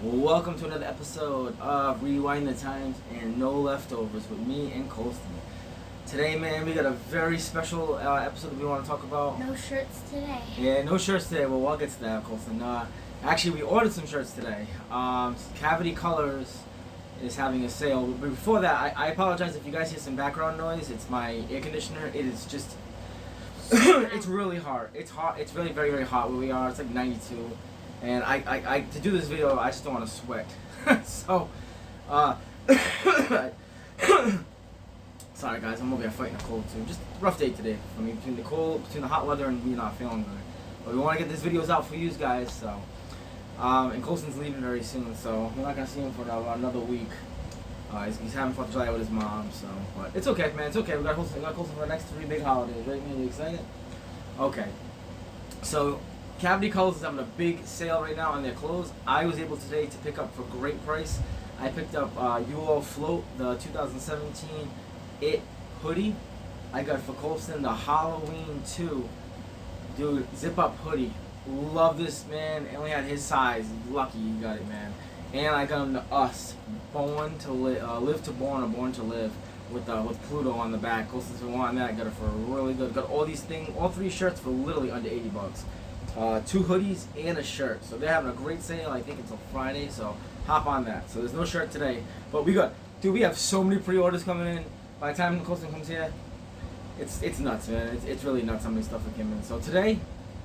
Welcome to another episode of Rewind the Times and No Leftovers with me and Colston. Today, man, we got a very special episode that we want to talk about. No shirts today. Yeah, no shirts today. Well, we'll get to that, Colston. Actually, we ordered some shirts today. Cavity Colors is having a sale. But before that, I apologize if you guys hear some background noise. It's my air conditioner. It is just... it's really hot. It's hot. It's really very, very hot where we are. It's like 92. And I to do this video, I just don't want to sweat. So, sorry guys, I'm over here fighting a cold too. Just a rough day today for me, between the hot weather and me not feeling good. But we want to get these videos out for you guys, so. And Colston's leaving very soon, so we're not going to see him for another week. He's having 4th of July with his mom, so. But it's okay, man, it's okay. We got Colston for the next 3 big holidays, right, man? You excited? Okay. So, Cavity Colors is having a big sale right now on their clothes. I was able today to pick up for a great price. I picked up UO Float, the 2017 It hoodie. I got for Colston the Halloween 2, dude, zip up hoodie. Love this, man. I only had his size. Lucky you got it, man. And I got him the Us, Born to Live to Born or Born to Live, with Pluto on the back. Colston's been wanting that. I got it for really good. Got all 3 shirts for literally under $80. 2 hoodies and a shirt. So they're having a great sale, I think until Friday, so hop on that. So there's no shirt today. But we have so many pre-orders coming in. By the time Colston comes here, it's nuts, man. It's really nuts how many stuff that came in. So today,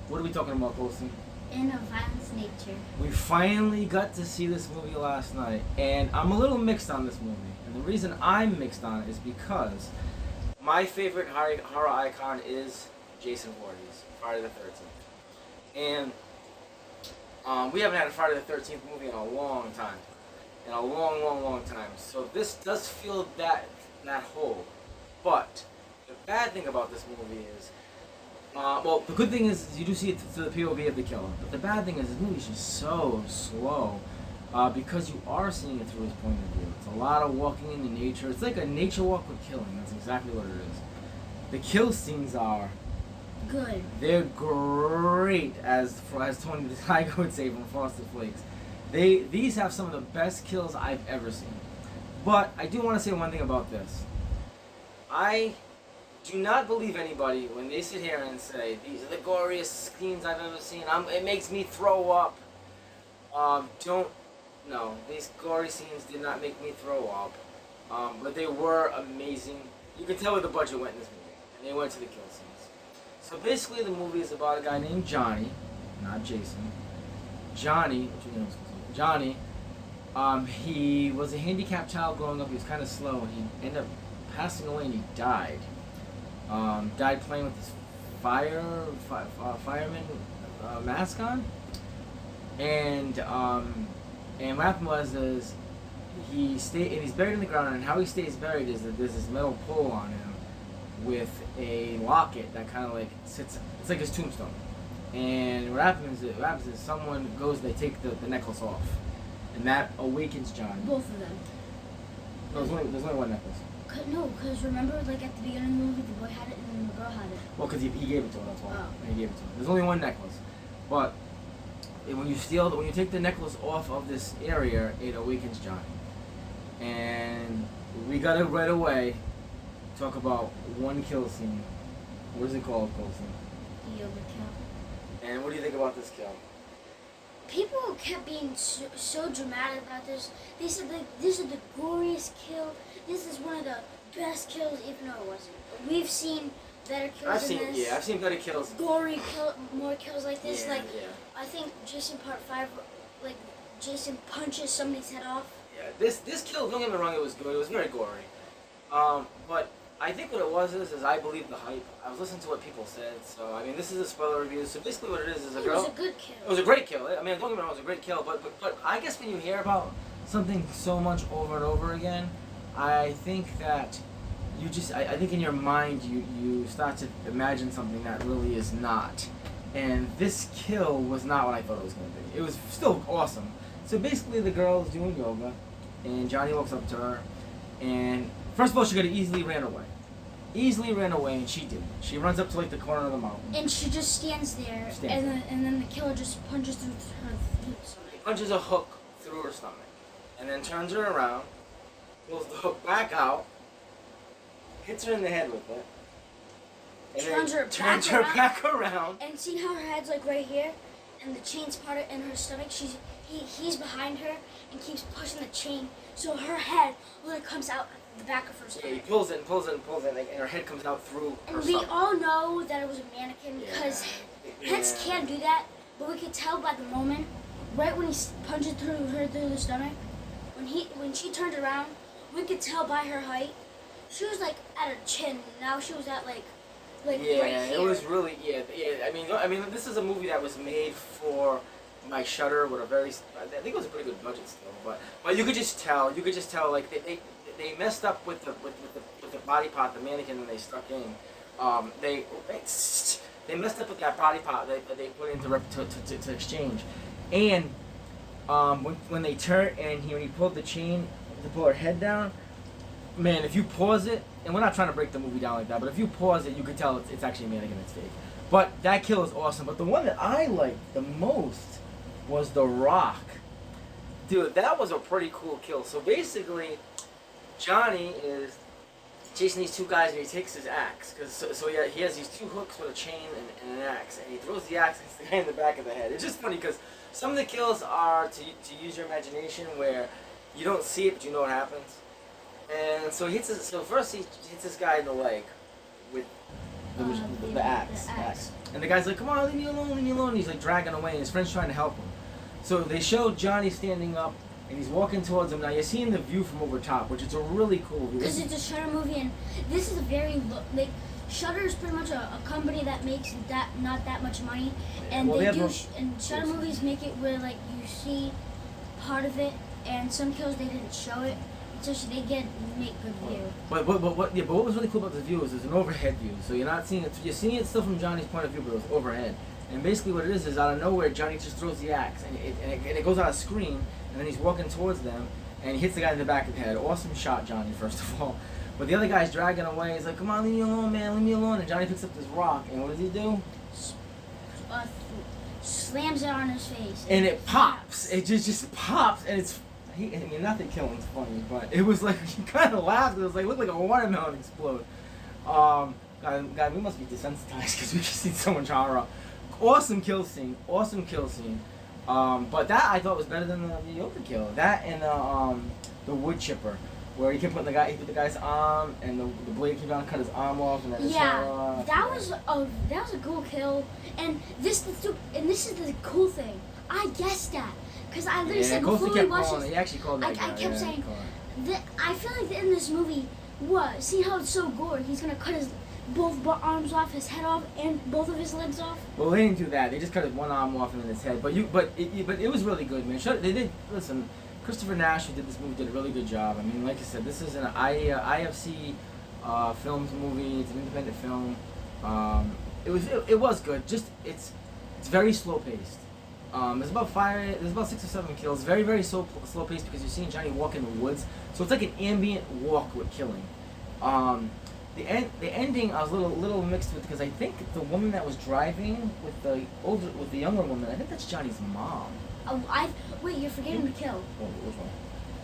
what are we talking about, Colston? In a violence nature. We finally got to see this movie last night, and I'm a little mixed on this movie. And the reason I'm mixed on it is because my favorite horror icon is Jason Voorhees, Friday the 13th. And we haven't had a Friday the 13th movie in a long time. In a long time. So this does fill that hole. But the bad thing about this movie is, well, the good thing is you do see it through the POV of the killer. But the bad thing is this movie is just so slow. Because you are seeing it through his point of view. It's a lot of walking into nature. It's like a nature walk with killing. That's exactly what it is. The kill scenes are good. They're great, as Tony the Tiger would say from Frosted Flakes. These have some of the best kills I've ever seen. But I do want to say one thing about this. I do not believe anybody when they sit here and say these are the goriest scenes I've ever seen. It makes me throw up. No, these gory scenes did not make me throw up. But they were amazing. You can tell where the budget went in this movie, and they went to the kill scenes. So basically the movie is about a guy named Johnny, not Jason. Johnny, he was a handicapped child growing up. He was kind of slow, and he ended up passing away, and he died. Died playing with this fireman mask on. And what happened was he's buried in the ground, and how he stays buried is that there's this metal pole on him with a locket that kind of like sits. It's like his tombstone. And what happens is someone goes, they take the necklace off, and that awakens Johnny. Both of them. No, there's only one necklace. No, because remember, like at the beginning of the movie, the boy had it and the girl had it. Well, because he gave it to her. That's why. Oh. He gave it to her. There's only one necklace, but when you take the necklace off of this area, it awakens Johnny. And we got it right away. Talk about one kill scene. What is it called, Colston? The overkill. And what do you think about this kill? People kept being so dramatic about this. They said this is the goriest kill. This is one of the best kills, even though it wasn't. We've seen better kills than this. Yeah, I've seen better kills. More kills like this. Yeah, I think Jason Part 5, like Jason punches somebody's head off. Yeah, this kill, don't get me wrong, it was good. It was very gory. But I think what it was is I believe the hype. I was listening to what people said, so I mean this is a spoiler review. So basically what it is a girl. It was a good kill. It was a great kill. I mean, don't get me wrong, it was a great kill. But I guess when you hear about something so much over and over again, I think that I think in your mind you start to imagine something that really is not. And this kill was not what I thought it was going to be. It was still awesome. So basically the girl is doing yoga, and Johnny walks up to her, and first of all she could have easily ran away. And she didn't. She runs up to like the corner of the mountain. And she just stands there, and then the killer just punches through her throat. Punches a hook through her stomach, and then turns her around, pulls the hook back out, hits her in the head with it, and turns her back around. And see how her head's like right here, and the chain's part in her stomach. He's behind her and keeps pushing the chain, so her head literally comes out the back of her stomach. Yeah, he pulls it and pulls it and pulls it, and her head comes out through her And stomach. we all know that it was a mannequin because pets can't do that, but we could tell by the moment, right when he punches her through the stomach, when she turned around, we could tell by her height. She was like at her chin. Now she was at like right here. It was really I mean, this is a movie that was made for my Shudder with a very. I think it was a pretty good budget still, but you could just tell like they messed up with the body part, the mannequin that they stuck in. They messed up with that body part that they put into to exchange, and when they turned and when he pulled the chain to pull her head down. Man, if you pause it, and we're not trying to break the movie down like that, but if you pause it, you could tell it's actually a mannequin, it's fake. But that kill is awesome. But the one that I liked the most was The Rock. Dude, that was a pretty cool kill. So basically, Johnny is chasing these two guys, and he takes his axe. He has these two hooks with a chain and an axe, and he throws the axe against the guy in the back of the head. It's just funny because some of the kills are to use your imagination where you don't see it, but you know what happens. And so first he hits this guy in the leg with the axe. And the guy's like, come on, leave me alone. And he's like dragging away, and his friend's trying to help him. So they show Johnny standing up, and he's walking towards him. Now you're seeing the view from over top, which is a really cool view. Because it's a Shudder movie, and this is a very, Shudder is pretty much a company that makes not that much money. And and Shudder movies make it where like you see part of it, and some kills they didn't show it. So they make good view. But what was really cool about this view is there's an overhead view. So you're not seeing it. You're seeing it still from Johnny's point of view, but it's overhead. And basically what it is out of nowhere, Johnny just throws the axe, and it goes on a screen, and then he's walking towards them, and he hits the guy in the back of the head. Awesome shot, Johnny, first of all. But the other guy's dragging away. He's like, come on, leave me alone, man, leave me alone. And Johnny picks up this rock, and what does he do? Slams it on his face. And it pops. It just pops, and it's... nothing killing's funny, but it was like, you kind of laughed. It was like, looked like a watermelon explode. God, we must be desensitized because we just see so much horror. Awesome kill scene. But that I thought was better than the overkill. That and the wood chipper, where he kept putting he put the guy's arm, and the blade came down and cut his arm off, and then his hair off. that was a cool kill. And this is the cool thing. I guessed that. Because I literally said before we watched this, he actually called that guy. I kept saying, I feel like in this movie, see how it's so gory, he's going to cut his both arms off, his head off, and both of his legs off? Well, they didn't do that. They just cut his one arm off and then his head. But it was really good, man. They did, listen, Christopher Nash, who did this movie, did a really good job. I mean, like I said, this is an IFC Films movie. It's an independent film. It was good. Just, it's very slow-paced. There's about 6 or 7 kills. Very, very slow paced because you're seeing Johnny walk in the woods. So it's like an ambient walk with killing. The ending I was a little mixed with because I think the woman that was driving with the younger woman, I think that's Johnny's mom. Wait, you're forgetting the kill. Oh, which one?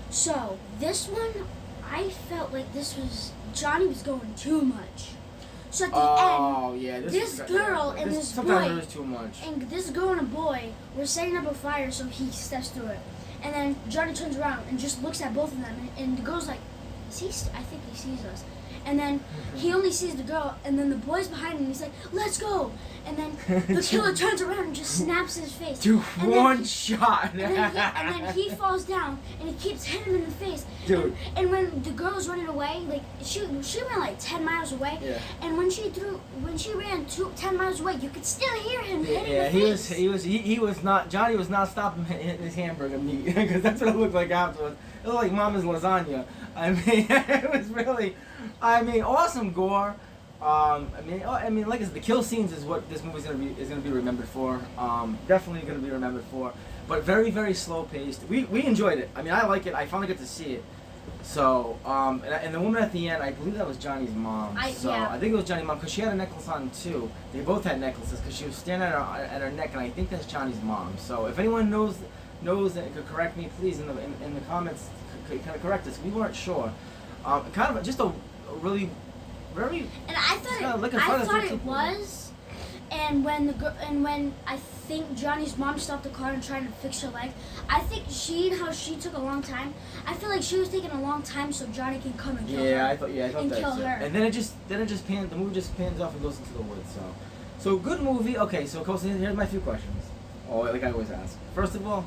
So this one, I felt like Johnny was going too much. So at the end, this girl and this boy, sometimes it was too much. And this girl and a boy were setting up a fire, so he steps through it. And then Johnny turns around and just looks at both of them, and the girl's like, I think he sees us. And then he only sees the girl, and then the boy's behind him, and he's like, let's go. And then the killer turns around and just snaps his face. Dude, one shot. And then he falls down, and he keeps hitting him in the face. Dude. And when the girl's running away, like, she ran like 10 miles away. Yeah. And when she ran 10 miles away, you could still hear him hitting the face. He was not, Johnny was not stopping hitting his hamburger meat, because that's what it looked like afterwards. It looked like Mama's lasagna. I mean, it was really, awesome gore. Like I said, the kill scenes is what this movie's gonna be remembered for. Definitely gonna be remembered for. But very, very slow paced. We enjoyed it. I mean, I like it. I finally got to see it. So, and the woman at the end, I believe that was Johnny's mom. I think it was Johnny's mom because she had a necklace on too. They both had necklaces because she was standing at her neck, and I think that's Johnny's mom. So, if anyone knows knows and could correct me, please in the comments, kind of correct us. We weren't sure. Kind of just a really very. And I thought it was. And when I think Johnny's mom stopped the car and tried to fix her leg, I think how she took a long time. I feel like she was taking a long time so Johnny can come and kill her. I thought and that kill too. her. And then the movie just pans off and goes into the woods. So good movie. Okay, so Colston, here's my few questions. Oh, like I always ask. First of all,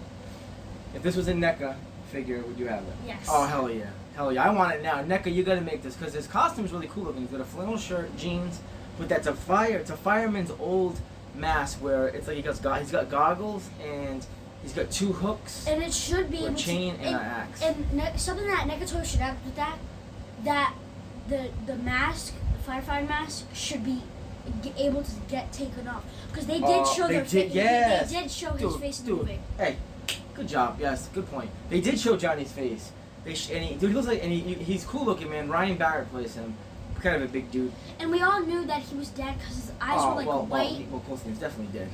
if this was a NECA figure, would you have it? Yes. Oh hell yeah, I want it now. NECA, you gotta make this because his costume's really cool looking. He's got a flannel shirt, jeans. But that's it's a fireman's old mask where it's like he's got goggles and he's got 2 hooks. And it should be a chain and an axe. And something that NECA should have with that the mask, the firefighter mask, should be able to get taken off because they did show their face. Yes. They did show his face in the movie. Hey, good job. Yes, good point. They did show Johnny's face. He looks like he's cool looking, man. Ryan Barrett plays him. Kind of a big dude. And we all knew that he was dead because his eyes were white. Well, Colston was definitely dead.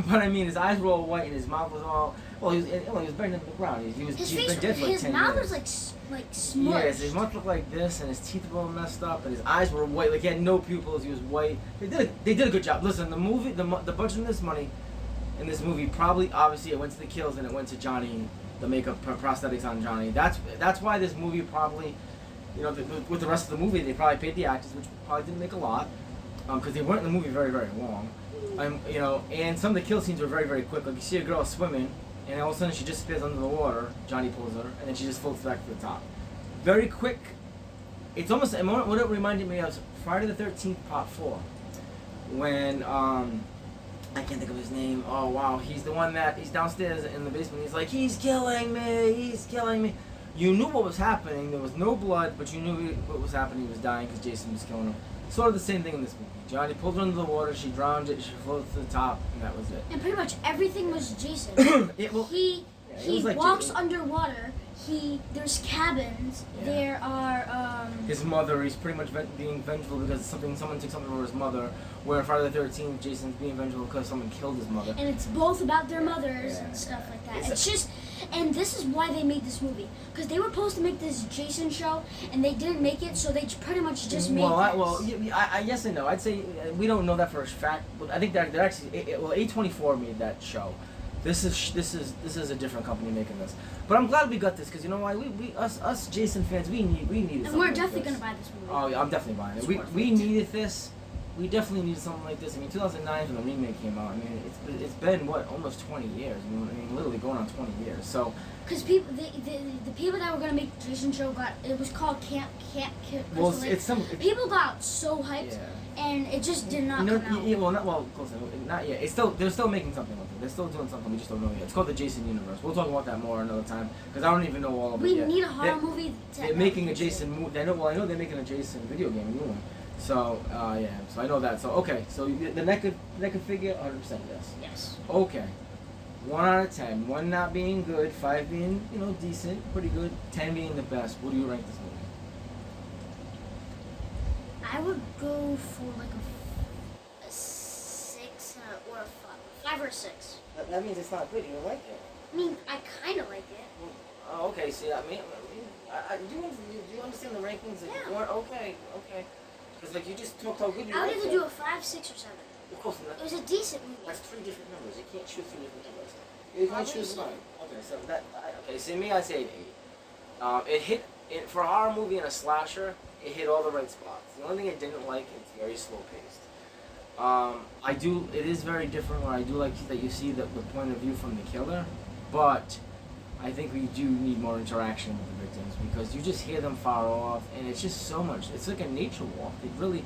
But I mean, his eyes were all white and his mouth was all. Well, he was buried in the ground. He's been dead for like 10 years. His mouth was like smushed. Yes, his mouth looked like this, and his teeth were all messed up, and his eyes were white. Like he had no pupils. He was white. They did a good job. Listen, the movie, the budget of this money in this movie obviously it went to the kills and it went to Johnny, the makeup prosthetics on Johnny. That's why this movie probably. You know, with the rest of the movie, they probably paid the actors, which probably didn't make a lot, because they weren't in the movie very, very long. You know, and some of the kill scenes were very, very quick. Like you see a girl swimming, and all of a sudden she just disappears under the water. Johnny pulls her, and then she just floats back to the top. Very quick. It's almost what it reminded me of Friday the 13th Part 4, when I can't think of his name. Oh wow, he's the one that he's downstairs in the basement. He's like, he's killing me. You knew what was happening. There was no blood, but you knew what was happening. He was dying because Jason was killing him. Sort of the same thing in this movie. Johnny pulled her under the water. She drowned it. She floated to the top, and that was it. And pretty much everything was Jason. He walks underwater. There's cabins. Yeah. There are his mother. He's pretty much being vengeful because someone took something from his mother. Where Friday the 13th, Jason's being vengeful because someone killed his mother. And it's both about their mothers and stuff like that. It's just, and this is why they made this movie because they were supposed to make this Jason show and they didn't make it, so they pretty much just made. I yes and no. I'd say we don't know that for a fact, but I think they're actually A24 made that show. This is a different company making this. But I'm glad we got this because you know why us Jason fans we need it. And we're definitely gonna buy this movie. Oh yeah, I'm definitely buying it. We needed this. We definitely needed something like this. I mean, 2009 when the remake came out. I mean, it's been what almost 20 years. I mean, literally going on 20 years. So. Because people, the people that were gonna make the Jason show it was called Camp Kill. Well, people got so hyped, and it just did not come out. Close enough. Not yet. They're still making something with it. They're still doing something. We just don't know yet. It's called the Jason Universe. We'll talk about that more another time because I don't even know all of it yet. We need a horror movie. They're making a Jason movie. I know they're making a Jason video game, a new one. So so I know that. So okay, so the NECA figure, 100% yes. Yes. Okay. 1 out of 10. 1 not being good, 5 being decent, pretty good, 10 being the best. What do you rank this movie? I would go for like a 6 or a 5 or a 6. That means it's not good. You don't like it. I mean, I kind of like it. Oh, okay. See, I mean, do you understand the rankings? Yeah. Okay. Because like you just talked how good you. I would either do a 5, 6, or 7. Of course not. It was a decent movie. That's 3 different numbers. You can't choose 3 different numbers. You can't choose one. Okay, so see me, I say an 8. It hit for a horror movie and a slasher. It hit all the right spots. The only thing I didn't like, it's very slow paced. It is very different where I do like that you see the point of view from the killer, but I think we do need more interaction with the victims because you just hear them far off and it's just so much. It's like a nature walk. It really,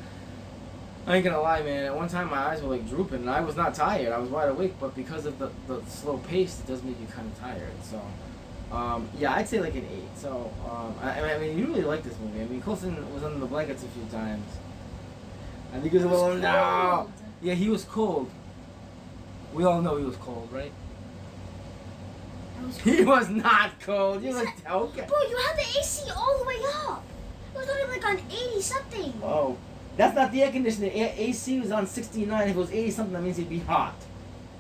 I ain't gonna lie, man. At one time my eyes were like drooping and I was not tired. I was wide awake, but because of the slow pace, it does make you kind of tired. So, I'd say like an 8. So, I mean, you really like this movie. I mean, Colston was under the blankets a few times. I think he was a little no. Yeah, he was cold. We all know he was cold, right? He was not cold. You was okay. Bro, you had the AC all the way up. It was only like on 80 something. Oh, that's not the air conditioning. AC was on 69. If it was 80 something, that means it'd be hot.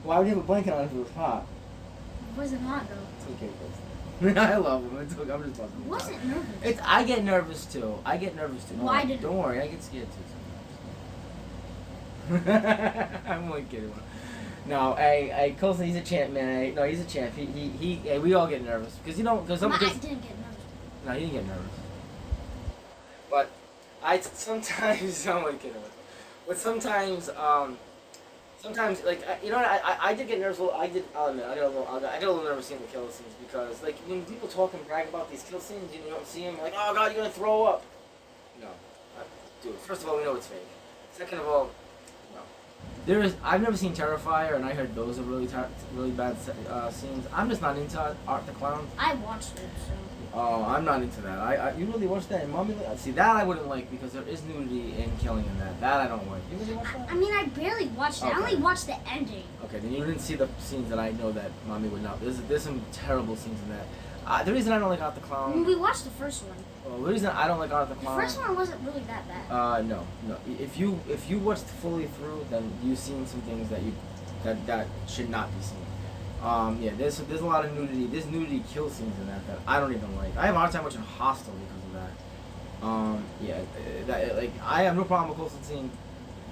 Why would you have a blanket on if it was hot? It wasn't hot though. So Okay, Colston. I love him. It's okay. I'm just buzzing. I wasn't nervous. I get nervous too. Why did? Don't worry. I get scared too sometimes. I'm only kidding. No, Colston, he's a champ, man. No, he's a champ. He we all get nervous because because I didn't get nervous. No, he didn't get nervous. But sometimes I'm only kidding with him. But sometimes like I did get nervous. I'll admit I got a little nervous seeing the kill scenes because like when people talk and brag about these kill scenes, you don't see them like, oh god, you're gonna throw up. No, dude. First of all, we know it's fake. Second of all, no. I've never seen Terrifier, and I heard those are really bad scenes. I'm just not into Art the Clown. I watched it, so. Oh, I'm not into that. You really watched that? And Mommy, see that I wouldn't like because there is nudity and killing in that. That I don't like. You really watched that? I mean, I barely watched it. Okay. I only watched the ending. Okay, then you didn't see the scenes that I know that Mommy would not. There's some terrible scenes in that. The reason I don't like Art the Clown. I mean, we watched the first one. Well, the reason I don't like Art the Clown. The first one wasn't really that bad. No. If you watched fully through, then you've seen some things that should not be seen. Yeah, there's a lot of nudity. There's nudity kill scenes in that I don't even like. I have a hard time watching Hostel because of that. Like I have no problem with Colston seeing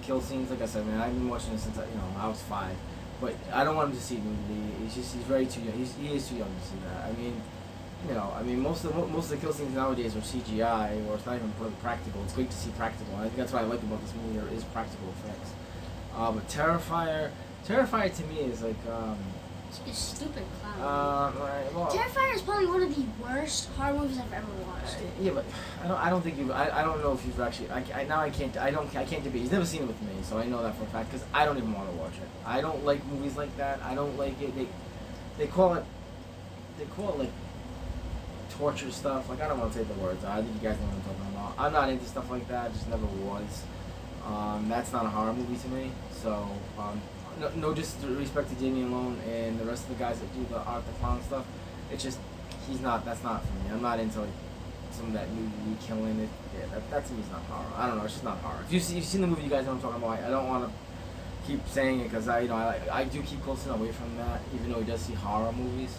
kill scenes. Like I said, man, I've been watching it since I was 5. But I don't want him to see nudity. He's very too young. He is too young to see that. I mean, most of the kill scenes nowadays are CGI or it's not even really practical. It's great to see practical. I think that's what I like about this movie. There is practical effects. But Terrifier to me is like. It's a stupid clown. Well, Terrifier is probably one of the worst horror movies I've ever watched. Yeah, but I don't think you. I don't know if you've actually. I can't debate. He's never seen it with me, so I know that for a fact because I don't even want to watch it. I don't like movies like that. I don't like it. They call it like torture stuff. Like I don't want to say the words. I think you guys know what I'm talking about. I'm not into stuff like that. Just never was. That's not a horror movie to me. So. No disrespect to Damien Lone and the rest of the guys that do the Art the Clown stuff. It's just that's not for me. I'm not into like some of that nudity killing it. Yeah, that to me is not horror. I don't know. It's just not horror. If you've seen the movie, you guys know what I'm talking about. I don't want to keep saying it because I do keep Colston away from that, even though he does see horror movies.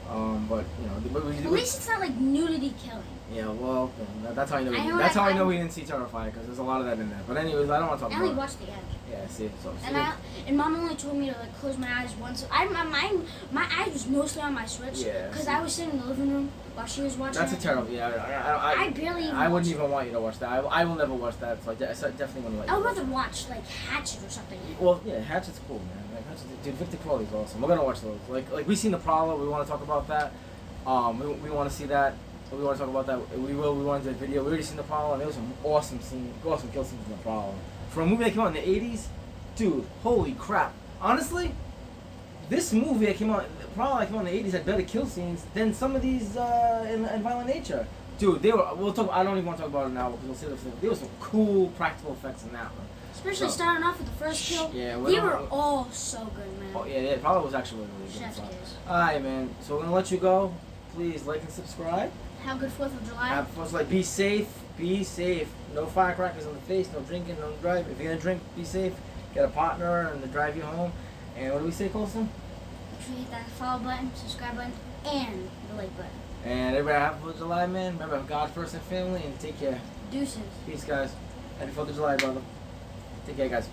But at least it's not like nudity killing. Yeah, well, that's how I know. That's how I know we didn't see Terrifier because there's a lot of that in there. But anyways, I don't want to talk about it. I only watched the end. Yeah, see. And Mom only told me to like close my eyes once. My eyes was mostly on my Switch. Yeah. Because I was sitting in the living room while she was watching. That's a terrible. Yeah, I barely. I wouldn't even want you to watch that. I will never watch that. So I definitely want to let you. I would rather watch like Hatchet or something. Well, yeah, Hatchet's cool, man. Like dude, Victor Crowley's awesome. We're gonna watch those. Like we seen The Prowler. We want to talk about that. We want to see that. We want to talk about that. We will. We want to do a video. We already seen The Prowler, and there was some awesome kill scenes in The Prowler. For a movie that came out in the '80s, dude, holy crap! Honestly, this movie that came out, The Prowler that came out in the '80s, had better kill scenes than some of these in Violent Nature. Dude, we'll talk. I don't even want to talk about it now because we'll see the. There was some cool practical effects in that one. Especially starting off with the first kill. Yeah, they were all so good, man. Oh yeah, it probably was actually really good. Chef's kiss. Alright, man. So we're gonna let you go. Please like and subscribe. Have a good 4th of July. Have 4th of July. Be safe. Be safe. No firecrackers on the face. No drinking. No drive. If you're gonna drink, be safe. Get a partner and to drive you home. And what do we say, Colston? Make sure you hit that follow button, subscribe button, and the like button. And everybody have 4th of July, man. Remember, God first and family, and take care. Deuces. Peace, guys. Happy 4th of July, brother. Take care, guys.